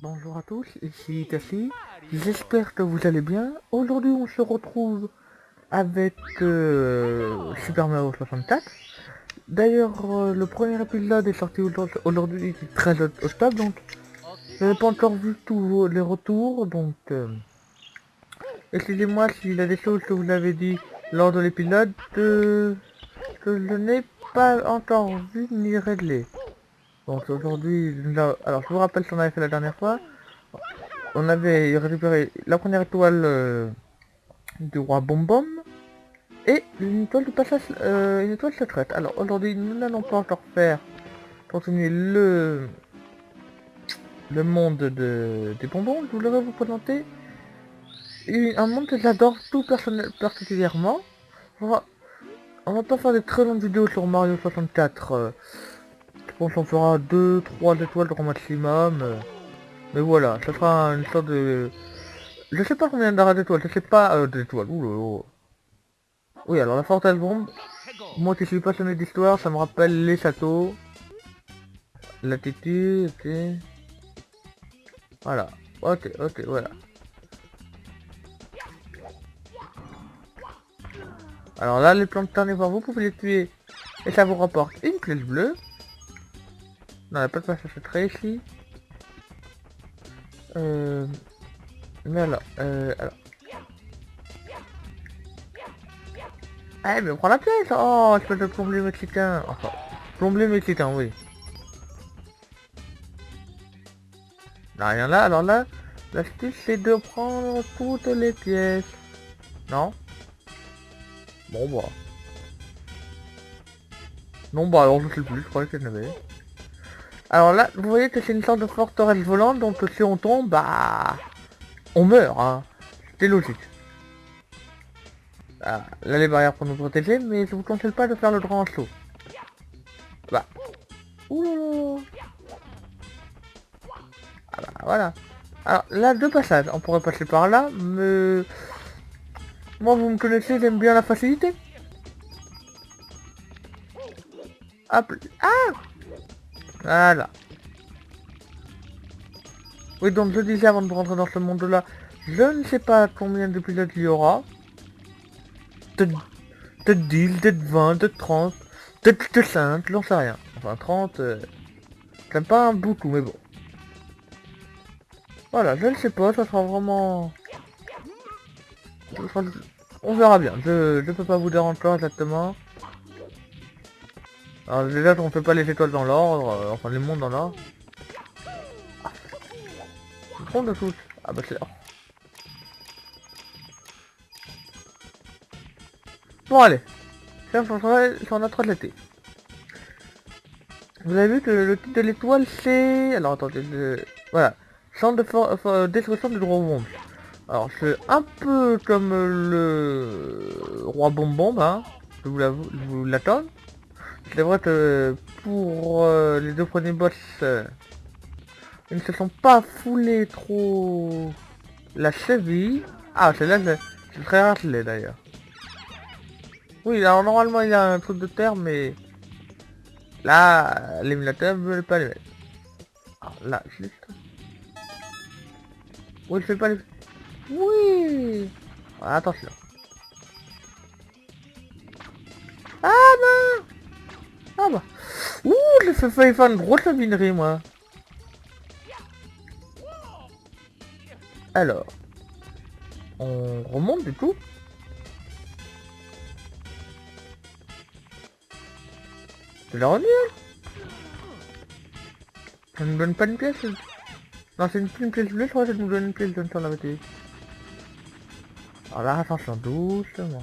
Bonjour à tous, ici Tassi. J'espère que vous allez bien. Aujourd'hui, on se retrouve avec Super Mario 64. D'ailleurs, le premier épisode est sorti aujourd'hui, 13 octobre, donc je n'ai pas encore vu tous les retours, donc excusez-moi s'il y a des choses que vous avez dit lors de l'épisode que je n'ai pas encore vu ni réglé. Donc aujourd'hui, alors je vous rappelle ce qu'on avait fait la dernière fois. On avait récupéré la première étoile du roi Bombom et une étoile du passage, une étoile secrète. Alors aujourd'hui, nous n'allons pas encore faire continuer le monde des bonbons. Je voudrais vous présenter un monde que j'adore tout particulièrement. On va, on va pas faire de très longues vidéos sur Mario 64. Je pense qu'on fera 2-3 étoiles grand maximum. Mais voilà, ça sera une sorte de... Je sais pas combien d'arrêts d'étoiles, je sais pas d'étoiles. Ouh. Oui, alors la forteresse bombe, moi qui suis passionné d'histoire, ça me rappelle les châteaux, l'attitude, ok. Voilà, ok, voilà. Alors là, les plantes carnivores, vous pouvez les tuer et ça vous rapporte une flèche bleue. Non, il n'y a pas de passage secret ici. Mais alors... Eh, mais prends la pièce. Oh, espèce de plombier mexicain. Enfin, plombier mexicain, oui. Là, rien là, alors là, l'astuce c'est de prendre toutes les pièces. Non? Bon bah. Non bah alors je sais plus, je croyais qu'il y en avait. Alors là, vous voyez que c'est une sorte de forteresse volante, donc si on tombe, bah... On meurt, hein. C'est logique. Ah, là les barrières pour nous protéger, mais je vous conseille pas de faire le grand saut. Bah. Ouh. Ah bah voilà. Alors là, deux passages. On pourrait passer par là, mais... Moi vous me connaissez, j'aime bien la facilité. Hop. Ah. Voilà. Oui, donc je disais avant de rentrer dans ce monde-là, je ne sais pas combien d'épisodes il y aura. Peut-être 10, peut-être 20, peut-être 30, peut-être 5, j'en sais rien. Enfin 30, c'est pas beaucoup, mais bon. Voilà, je ne sais pas, ça sera vraiment... On verra bien, je peux pas vous dire encore exactement. Alors déjà, on fait pas les étoiles dans l'ordre, enfin les mondes dans l'ordre. On de tous. Ah bah c'est... Bon allez, ça sur notre l'été. Vous avez vu que le titre de l'étoile c'est... Alors attendez, voilà. Centre de destruction du roi Womp. Alors c'est un peu comme le roi Bonbon, hein. Je vous l'attends. C'est vrai que pour les deux premiers boss, ils ne se sont pas foulés trop la cheville. Ah, celle-là, c'est très rare d'ailleurs. Oui, alors normalement il y a un truc de terre, mais là, l'émulateur ne veut pas les mettre. Alors là, juste... Oui, je fais pas les... Oui. Ah, attention. Ah non. Ah bah. Ouh, j'ai failli faire une grosse lavinerie, moi. Alors, on remonte du coup. C'est la revenir. Ça ne nous donne pas une pièce. Non, c'est une pièce bleue, je crois que ça nous donne une pièce jaune sur la bouteille. Alors là, attention, doucement.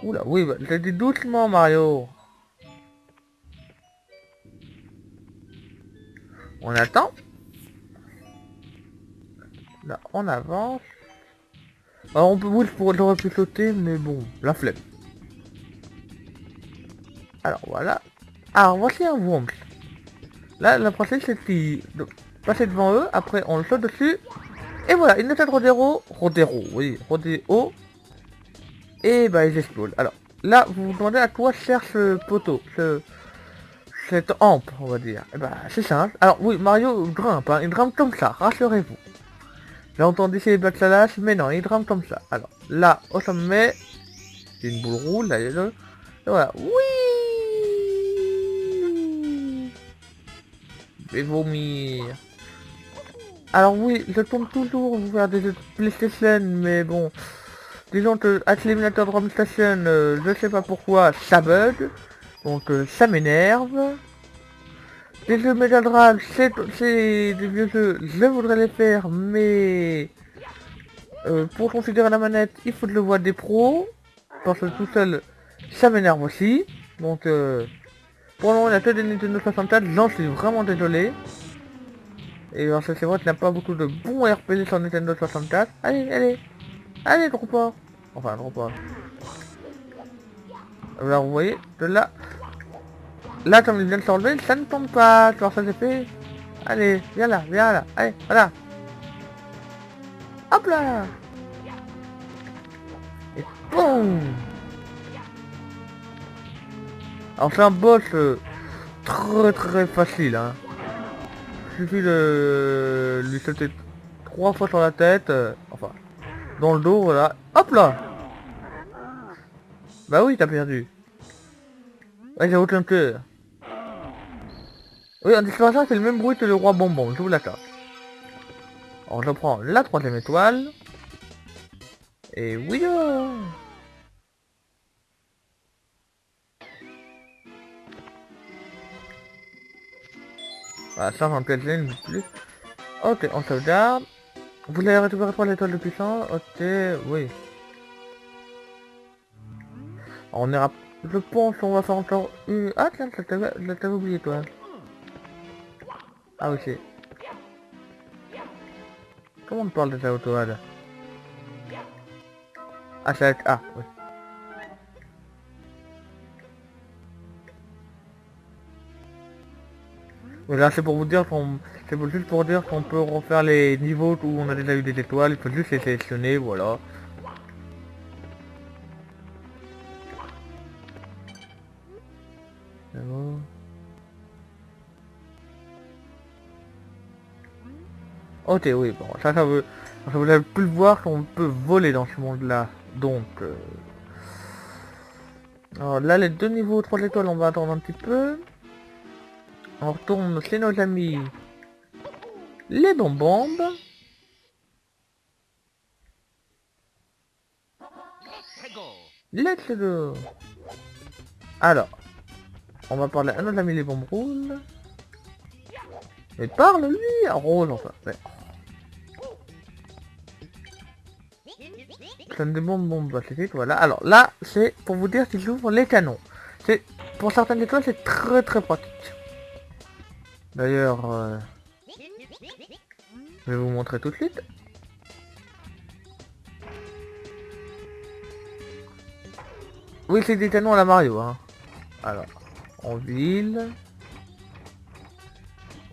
Oula, oui, bah, j'ai dit doucement, Mario. On attend. Là, on avance. Alors, on peut, oui, j'aurais pu sauter, mais bon, la flemme. Alors, voilà. Alors, voici un Womps. Là, la prochaine, c'est de passer devant eux, après, on le saute dessus. Et voilà, une étoile Rodéo, oui, Rodéo. Et bah, ils explosent. Alors, là, vous vous demandez à quoi sert ce poteau, cette hampe, on va dire. Et bah, c'est simple. Alors oui, Mario grimpe, hein, il grimpe comme ça, rassurez-vous. J'ai entendu ces backsalash, mais non, il grimpe comme ça. Alors, là, au sommet, c'est une boule rouge, là, il y a le... Et voilà, oui. Je vais vomir. Alors oui, je tombe toujours vers des jeux de PlayStation, mais bon... Disons que avec l'émulateur de ROM Station, je sais pas pourquoi, ça bug. Donc ça m'énerve. Les jeux Mega Drive, c'est des vieux jeux, je voudrais les faire, mais... pour considérer la manette, il faut que je le voie des pros. Parce que tout seul, ça m'énerve aussi. Donc pour le moment, il n'y a que des Nintendo 64, j'en suis vraiment désolé. Et parce que c'est vrai qu'il n'y a pas beaucoup de bons RPG sur Nintendo 64. Allez, allez, allez, trop pas. Enfin, trop pas. Là, vous voyez, de là... Là, comme il vient de s'enlever, ça ne tombe pas. Tu vois, ça c'est fait. Allez, viens là. Allez, voilà. Hop là. Et boum. Alors c'est un boss très facile, hein. Il suffit de lui sauter 3 fois sur la tête, enfin, dans le dos, voilà. Hop là. Bah oui, t'as perdu. Ouais, j'ai aucun cœur. Oui, en disparaissant, c'est le même bruit que le roi bonbon, je vous l'accorde. Alors je prends la 3ème étoile. Et oui. Voilà, ça j'en peux une plus. Ok, on sauvegarde. Vous avez récupéré 3 étoiles de puissance. Ok, oui. Alors, on ira... Je pense qu'on va faire encore une... Ah tiens, je t'avais oublié toi. Ah oui, c'est... Comment on parle de ça autoade? Ah, c'est... Ah, oui. Mais là, c'est pour vous dire qu'on... C'est juste pour dire qu'on peut refaire les niveaux où on a déjà eu des étoiles. Il faut juste les sélectionner, voilà. C'est bon. Ok, oui, bon, ça veut... Ça vous avez pu le voir qu'on peut voler dans ce monde-là. Donc... Alors là, les 2 niveaux 3 étoiles, on va attendre un petit peu. On retourne chez nos amis les bonbons. Let's go. Alors, on va parler à nos amis les bonbons. Mais parle lui à Rose enfin. Ouais. Ça des bonbons, bah c'est fait, voilà. Alors là, c'est pour vous dire qu'ils ouvrent les canons. C'est pour certaines étoiles, c'est très pratique. D'ailleurs, je vais vous montrer tout de suite. Oui, c'est des canons à la Mario, hein. Alors, en ville.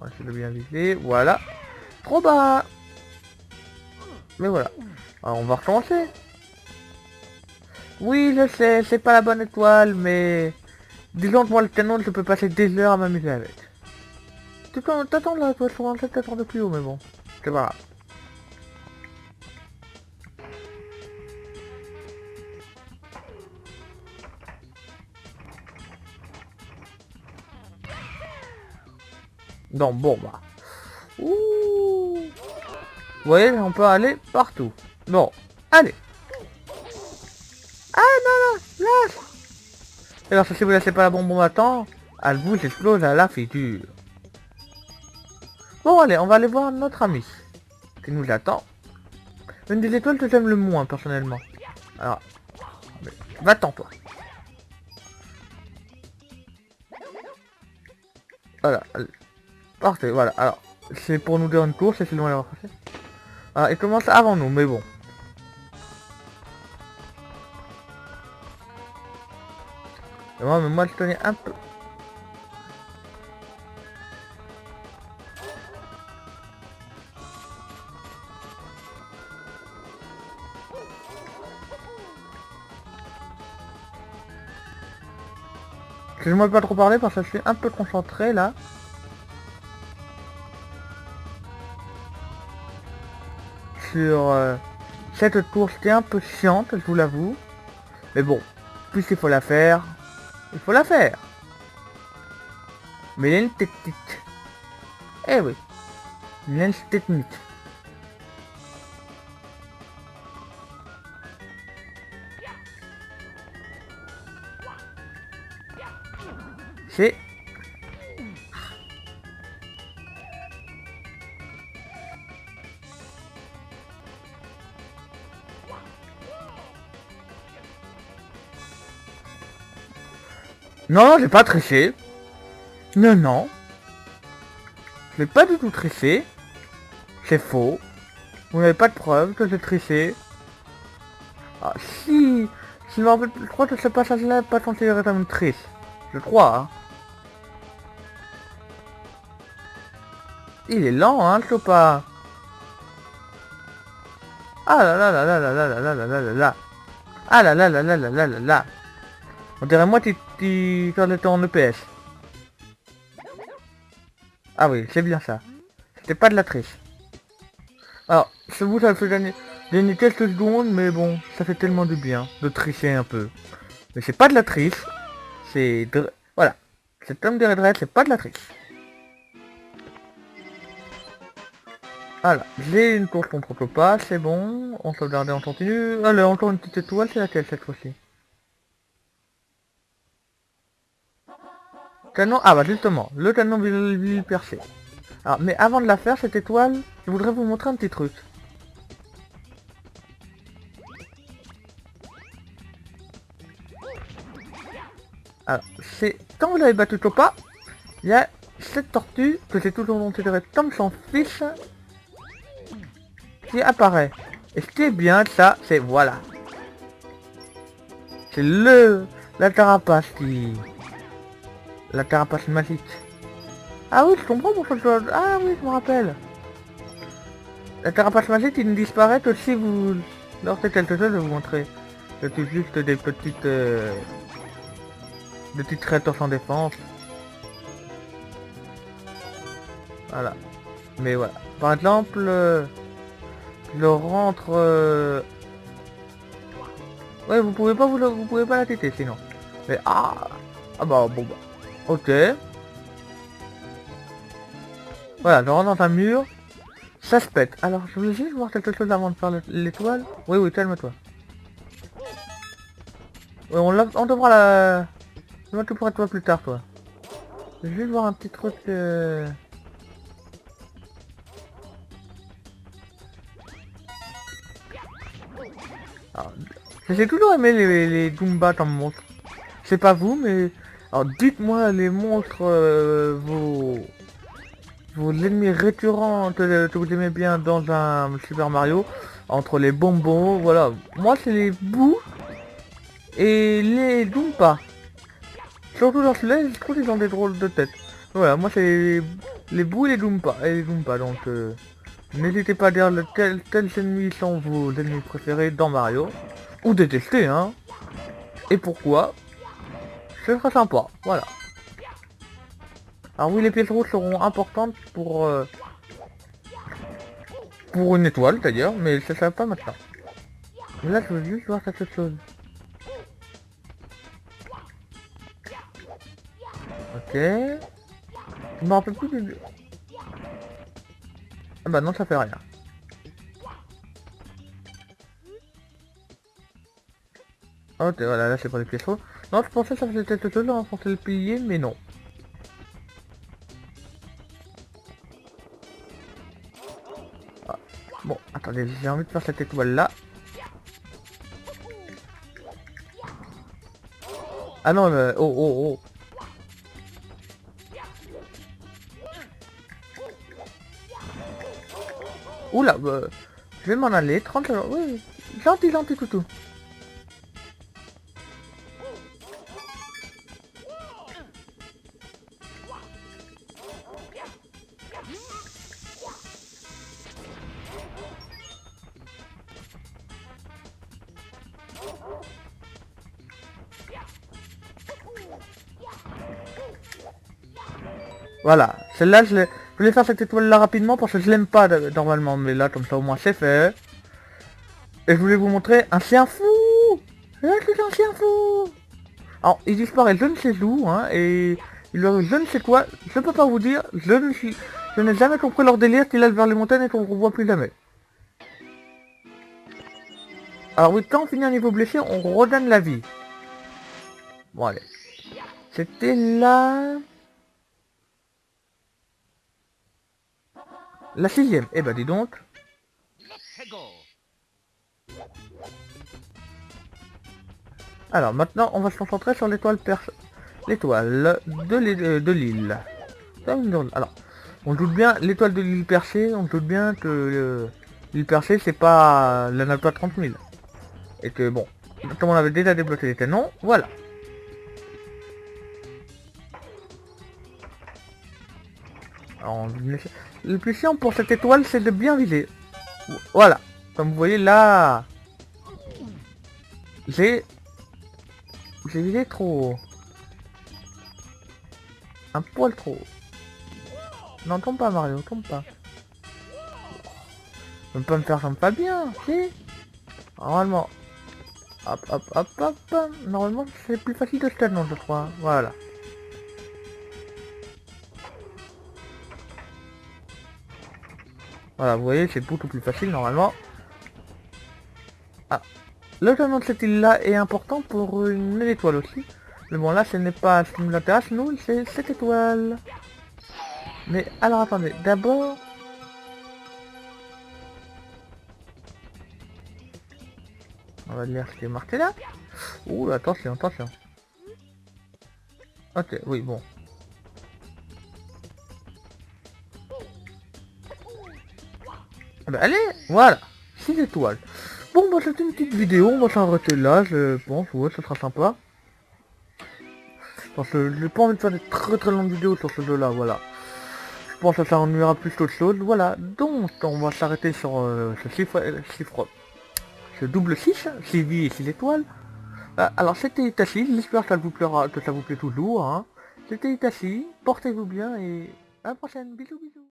On va essayer de bien viser. Voilà. Trop bas. Mais voilà. Alors, on va recommencer. Oui, je sais, c'est pas la bonne étoile, mais... Disons que moi, le canon, je peux passer des heures à m'amuser avec. T'attends là, toi, sur un set, t'attends de plus haut, mais bon. C'est pas grave. Donc, bon, bah. Ouh. Vous voyez, on peut aller partout. Bon, allez. Ah non, non, lâche. Et alors, si vous laissez pas la bonbonne à temps, elle vous explose à la figure. Bon, allez, on va aller voir notre ami qui nous attend. Une des étoiles que j'aime le moins, personnellement. Alors, va-t'en, toi. Voilà, parfait, voilà. Alors, c'est pour nous dire une course et c'est loin d'avoir passé. Alors, il commence avant nous, mais bon. Et moi, je tenais un peu. Excusez-moi de pas trop parler parce que je suis un peu concentré là. Sur cette course qui est un peu chiante, je vous l'avoue. Mais bon, puisqu'il faut la faire, il faut la faire. Mais il y a une technique. Eh oui, il y a une technique. C'est... Non, j'ai pas triché. Non, non. Je n'ai pas du tout triché. C'est faux. Vous n'avez pas de preuve que j'ai triché. Ah, si... Si je me rappelle, je crois que ce passage-là n'est pas considéré comme une triche. Je crois, hein. Il est lent, hein, le Chopa. Ah là là là là là là là là là là là là. Ah là là là là là là là là. On dirait moi qui quand j'étais en EPS. Ah oui, c'est bien ça. C'était pas de la triche. Alors, ce bout ça fait gagner quelques secondes, mais bon, ça fait tellement du bien de tricher un peu. Mais c'est pas de la triche. C'est... Voilà. Cet homme de Red Red, c'est pas de la triche. Voilà, j'ai une course contre Chopa, c'est bon. On sauvegarde et on continue. Allez, encore une petite étoile, c'est laquelle cette fois-ci? Canon... Ah bah justement, le canon vil percé. Alors, mais avant de la faire, cette étoile, je voudrais vous montrer un petit truc. Alors, c'est... Quand vous avez battu Chopa, il y a cette tortue, que j'ai toujours considéré comme son fils, qui apparaît. Et ce qui est bien, ça, c'est... Voilà. C'est la carapace qui... La carapace magique. Ah oui, je comprends pourquoi je dois... Ah oui, je me rappelle. La carapace magique, il ne disparaît que si vous... Lorsque quelque chose, je vais vous montrer. C'est juste des petites... Des petites créatures sans défense. Voilà. Mais voilà. Par exemple, je rentre... Ouais, vous pouvez pas vous pouvez pas la têter sinon. Mais ah bah bon bah. Ok. Voilà, je rentre dans un mur. Ça se pète. Alors je voulais juste voir quelque chose avant de faire l'étoile. Oui oui, calme-toi. Ouais, on devra la... Je m'occuperai de toi plus tard toi. Je vais juste voir un petit truc Alors, j'ai toujours aimé les Goombas comme monstres. C'est pas vous, mais... Alors dites-moi les monstres, vos ennemis récurrents que vous aimez bien dans un Super Mario. Entre les bonbons, voilà. Moi c'est les bouts et les Goombas. Surtout dans celui-là, je trouve qu'ils ont des drôles de tête. Voilà, moi c'est les bouts et les Goombas. Donc n'hésitez pas à dire quels ennemis sont vos ennemis préférés dans Mario. Ou détester, hein. Et pourquoi? Ce sera sympa, voilà. Alors oui, les pièces rouges seront importantes pour une étoile, c'est-à-dire, mais ça sera pas maintenant. Mais là, je veux juste voir cette chose. Ok. Je me rappelle plus du... Ah bah non, ça fait rien. Ok, voilà, là c'est pas les pièces rouges. Non, je pensais que ça faisait quelque chose, on pensait le pilier, mais non. Ah. Bon, attendez, j'ai envie de faire cette étoile là. Ah non, oh, oh, oh. Oula, je vais m'en aller, 30 secondes. Oui, gentil, gentil, toutou. Voilà, celle-là, je voulais faire cette étoile-là rapidement parce que je l'aime pas normalement, mais là, comme ça, au moins, c'est fait. Et je voulais vous montrer un chien fou. Là, c'est un chien fou. Alors, il disparaît je ne sais où, hein, et il arrive je ne sais quoi. Je peux pas vous dire, je n'ai jamais compris leur délire qu'il aille vers les montagnes et qu'on ne revoit plus jamais. Alors oui, quand on finit un niveau blessé, on redonne la vie. Bon, allez. C'était là... La 6ème. Eh ben, dis donc. Alors, maintenant, on va se concentrer sur l'étoile de l'île. Alors, on doute bien, l'étoile de l'île perchée, on doute bien que l'île perchée, c'est pas la Nalpa 30 000. Et que, bon, comme on avait déjà débloqué les canons, voilà. Alors, le plus chiant pour cette étoile, c'est de bien viser. Voilà. Comme vous voyez là, j'ai visé trop haut. Un poil trop haut. Non, tombe pas Mario, tombe pas. Ne pas me faire ça pas bien, si. Normalement. Hop, hop, hop, hop. Normalement, c'est plus facile de stun, non, je crois. Voilà. Voilà, vous voyez, c'est beaucoup plus facile, normalement. Ah. Le canon de cette île-là est important pour une étoile aussi. Mais bon, là, ce n'est pas ce qui nous intéresse, nous, c'est cette étoile. Mais alors, attendez, d'abord... On va lire ce qui est marqué là. Ouh, attention, attention. Ok, oui, bon. Ah bah, allez, voilà. 6 étoiles. Bon, bah, c'était une petite vidéo. On va s'arrêter là, je pense. Ouais, ça sera sympa. Parce que j'ai pas envie de faire des très longues vidéos sur ce jeu-là, voilà. Je pense que ça ennuiera plus qu'autre chose. Voilà, donc, on va s'arrêter sur ce double 6, 6 vies et 6 étoiles. Alors c'était Itachi, j'espère que ça vous plaira, que ça vous plaît toujours. Hein. C'était Itachi, portez-vous bien et à la prochaine, bisous bisous.